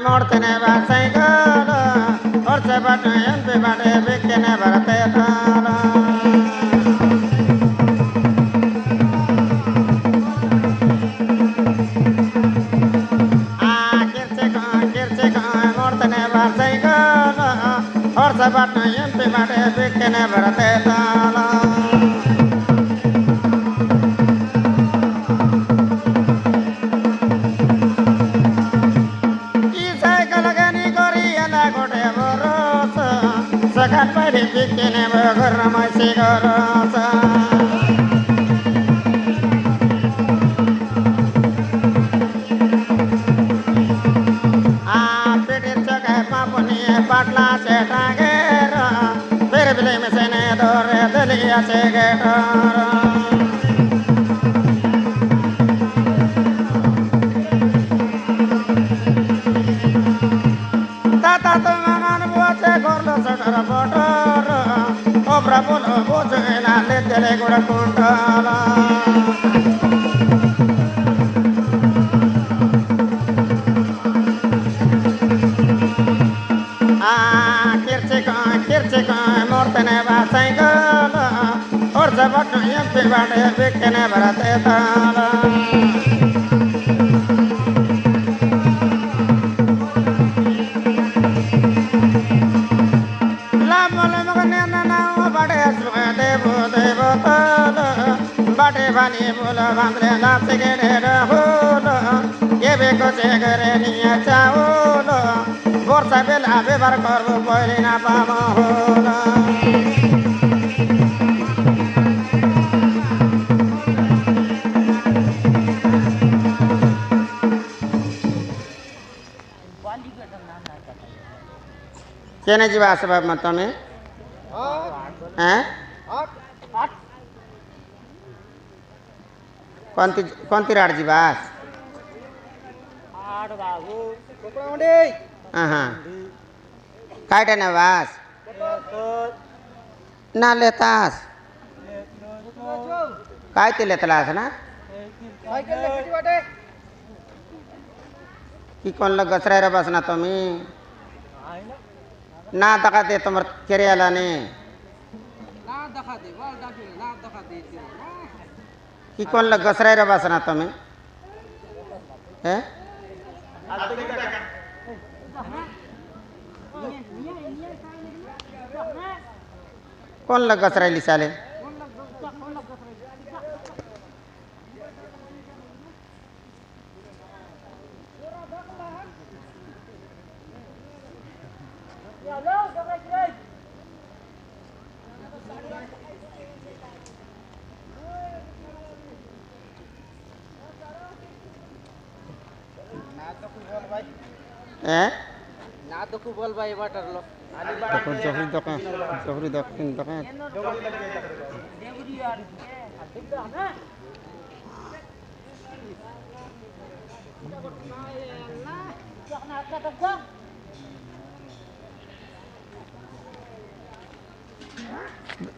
Mortene va saigala, orse batu empe bate bikene barate tala. Kirche ko, mortene va saigala, orse batu empe bate bikene barate tala. Sakan pari bikene bagar masih garasa. Pitir cakai papuni patla cetagera, berbeli mesene dore delia cegera. Tata tumangan buat sekorlo saudara bodoh, obra polo bojela letele gora kontala. Kirche ko, mortene va saigala, orse batu empe bate bikene barate tala. Bate bani bola bandre naap segere raholo, ye beko segere niya chaholo, borsa bela bebar korbo poile na pamaholo. Kena jiwa sebab matame? कौन rod जीवास काय नवास ना लेतास काय ते लेतलास ना की कोण लग गसरायला बसना तुम्ही ना दका दे तुमर केरियाला ने ना दका दे वाल दाखी ना दका दे की कोण लग गसरायला बसना तुम्ही हैं कोण लग गसरायली चाले ना तो खूब बोल भाई वाटर लो जोहरी दुकान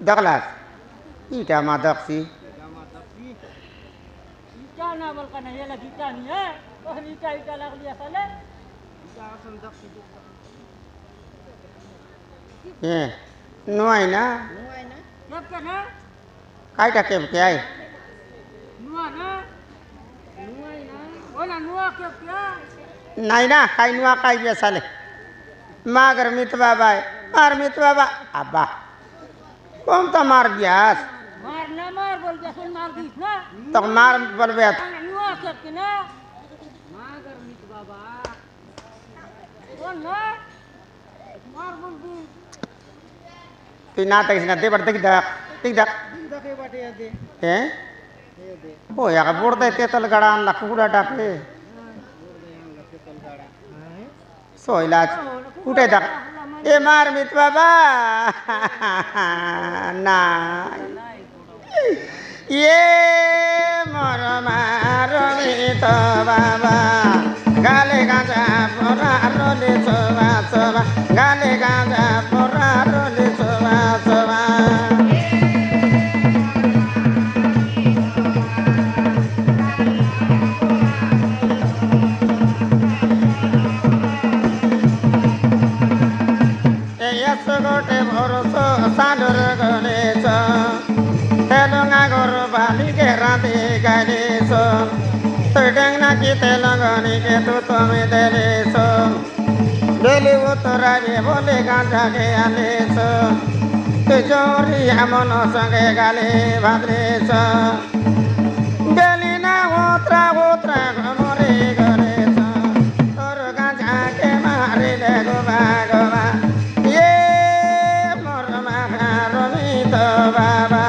daklas ita madaksi ita na bal kana ya lagi ita ni ya oh ita lag liya sale ita asan daksi ye nuai na kep kana kai ta kep kai nuai na ona nuai kep ya nai na kai nuai kai biasa le magar mitwa bai mar mitwa ba abah कौन तो मार गया मार ना मार बोल जैसे मार दी ना तो मार बोल बे नुआ सब के ना मागर मित बाबा कौन ना मार बोल दी तीना तक इसने दे बढ़ते की दक के बाटे दे हैं ओ यार बोर्ड दे तेतल गड़ा लखुड़ा डाके सो इलाज उठे दक ए मार मित बाबा ना ये मोर मार मित बाबा गाले गांजा पोरा रोले सोवा सोवा गाले गांजा पोरा रोले सोवा सोवा তেলঙ্গনি কে তু তুমি দেলেছ বেলি উত্তরাবে বলে গাঁজাকে আনেছ তুই জোরি এমন সঙ্গে গালে ভাদ্রেছ বেলি না ওত্রা ওত্রা ঘমরে গলেছ তোর গাঁজাকে মারিলে গোবা গোবা ইয়ে মোর রমিত বাবা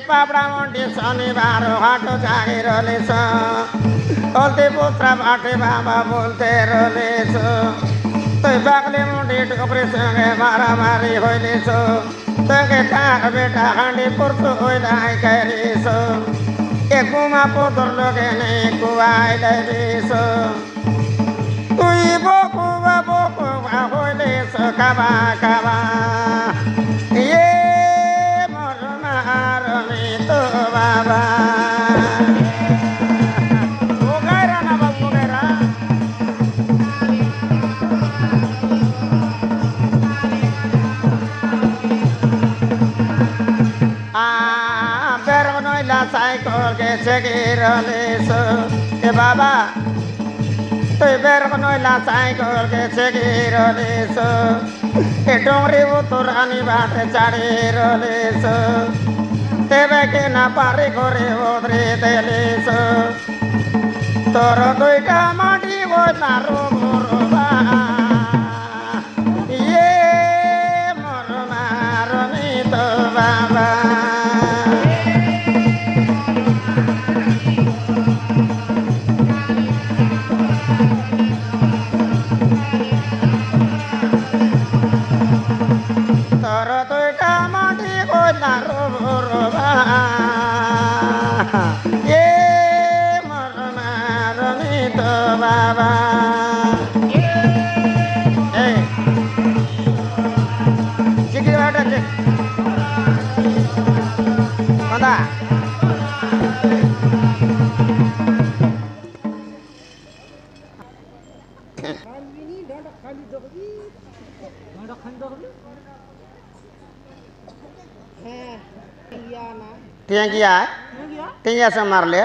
पापड़ा मुंडी शनिवार हाट जागे रोलेछ बोलते पुत्रा बाटे बाबा बोलते रोलेछ तुई बागले मुंडी डोकरी संगे मारामारी होइलेछ तोके तार बेटा हांडी पुर्सु होइलाई करेछ एक गुमा पुत्र लोगे नै कुवाई लैलेछ तुई बोकुवा होइलेछ काबा काबा ये तो बाबा मुगैरा ना बाबू मुगैरा बेरनोइला साइकल के छेगिरलेछ ए बाबा तुई बेरनोइला साइकल के छेगिरलेछ ए डोंगरी उतरानी बाटे चढिरलेछ तेबे के ना पारे घरे ओद्रे देलेछ तोर दुईटा माटी बोला रोबा ये मोर मारनी तो बाबा तोर दुईटा माटी बोला रोबा ये मोर मारनी तो बाबा ए चिकरी बाटा चिक मदा टिया टिया से मारले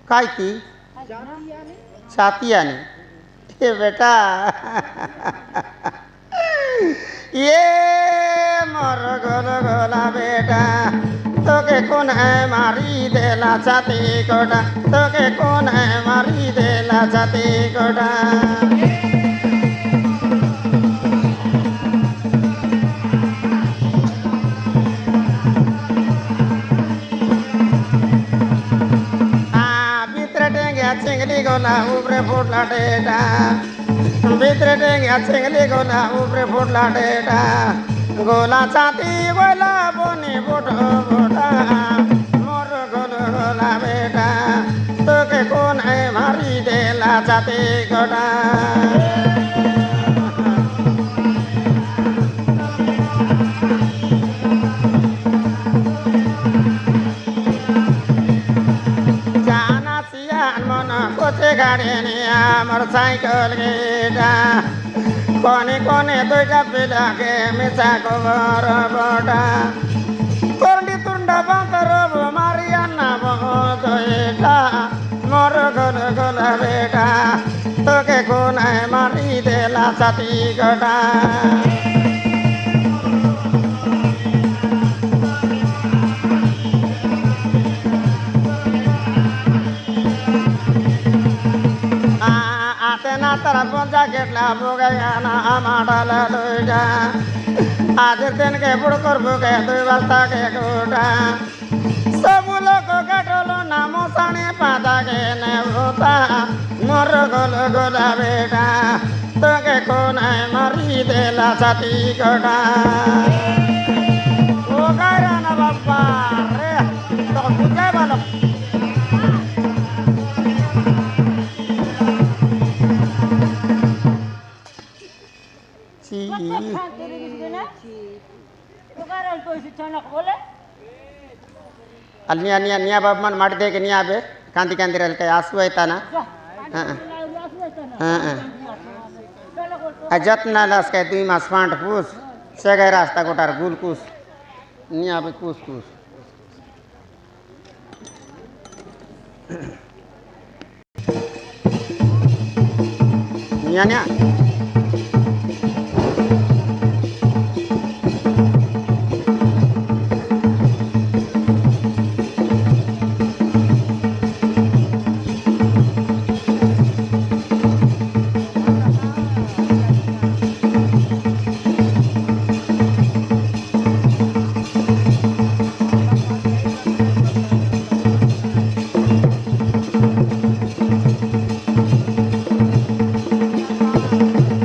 काय ती सातिया ने ये बेटा ये मोर गोला गोला बेटा तोके कौन है मारी देला छाती कोटा तोके कौन है मारी देला छाती कोटा चिंगली गोला ऊपरे फुटला डेटा भीतरे डेंगे चिंगली गोला ऊपरे फुटला डेटा गोला छाती गोला बोनी बोटो बोटा मोर गोलो गोला बेटा तोके कौन है मारी देला छाती गोटा कोचे गाड़ी मोटरसाइकल गेटा कोने कोने दुईटा पिला के मिसा गोबर बोटा कोरडी तुंडा बांतर मारियाना बोटा मोर गोल गोल बेटा तोके कौन है मारी देला छाती गोटा तारा पंचा केटला बुगायाना आमाडाला लुइटा आज दिन के बुड़कर बुगे 2 बस्ता के गोटा सब लोग कटलो नामो साने पाता के ने होता मोर गोल गोला बेटा तोके कौन है मारी देला छाती गोटा ओ गायरा ना बाबा रे तो बुझे वाला ಅಲ್ಲಿ ಬಾಬ್ ಮಾಡಿದೆ ನೀ ಆಬೆ ಕಾಂತಿ ಕಾಂತಿರಲ್ ಕೈ ಆಸು ಆಯ್ತಾನ ಹಾಂ ಹಾಂ ಹಾಂ আর যত্ন লাসকায় 2 মাস পাঁট পুষ সে গায়ে রাস্তা গোটার গুলকুস নিয়ে হবে কুস কুস নিয়ে